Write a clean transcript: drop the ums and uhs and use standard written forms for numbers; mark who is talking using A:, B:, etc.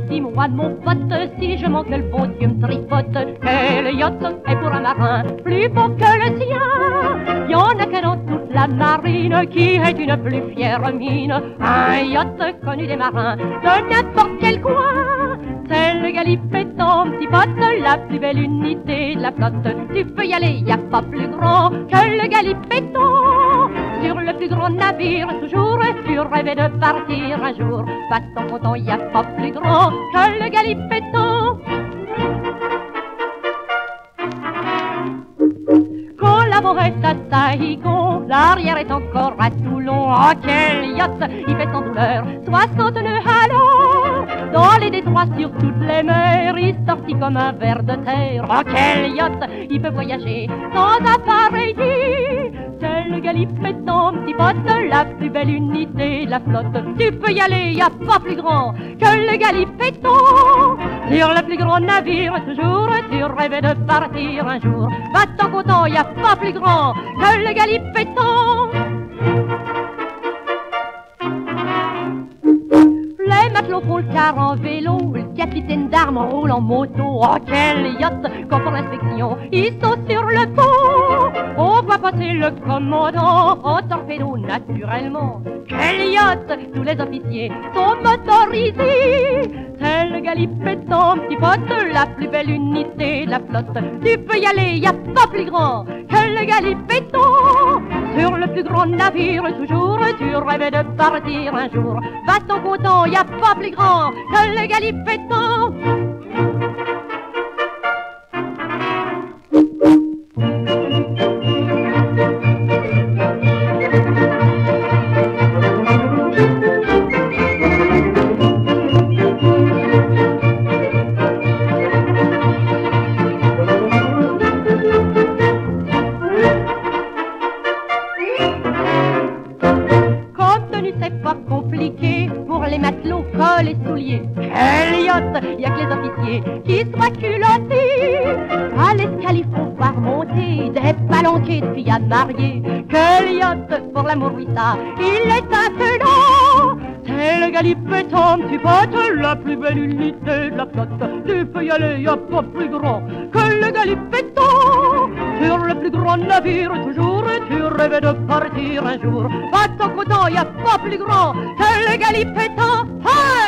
A: Dis-moi mon pote, si je manque le bon Dieu me tripote, quel yacht est pour un marin plus beau que le sien? Y en a qu'un dans toute la marine qui est une plus fière mine. Un yacht connu des marins de n'importe quel coin, c'est le Galipeton, petit pote, la plus belle unité de la flotte. Tu peux y aller, y a pas plus grand que le Galipeton. Sur le plus grand navire, toujours, tu rêvais de partir un jour. Pas ton content, y a pas plus grand que le Galipeton. Quand l'avant est à Taïgon, l'arrière est encore à Toulon. Oh, quel yacht, il fait sans douleur 60 nœuds à l'heure. Dans les détroits, sur toutes les mers, il sortit comme un ver de terre. Oh, quel yacht, il peut voyager sans appareil. C'est le Galipeton, petit pote, la plus belle unité de la flotte. Tu peux y aller, y a pas plus grand que le Galipeton. Sur le plus grand navire, toujours, tu rêvais de partir un jour. Va-t'en content, y a pas plus grand que le Galipeton. Les matelots font le quart en vélo, le capitaine d'armes roule en moto. Oh, quel yacht, quand pour l'inspection, ils sont sur le pont. On voit passer le commandant en torpedo naturellement. Quel yacht, tous les officiers sont motorisés. C'est le Galipeton, petit pote, la plus belle unité de la flotte. Tu peux y aller, y a pas plus grand que le Galipeton. Sur le plus grand navire, toujours, tu rêvais de partir un jour. Va-t'en content, y a pas plus grand que le Galipeton. C'est pas compliqué pour les matelots, cols et souliers. Quel yacht, y a que les officiers qui soient culottés. À l'escalier faut pas remonter des palanquets de filles à marier. Quel yacht, pour l'amour oui ça, il est un peu long. C'est le Galipeton, petit pote, la plus belle unité de la flotte. Tu peux y aller, y a pas plus grand que le Galipeton. Sur le plus grand navire, toujours, tu rêvais de partir un jour. Va-t'en content, y a pas plus grand que le Galipeton. Ah!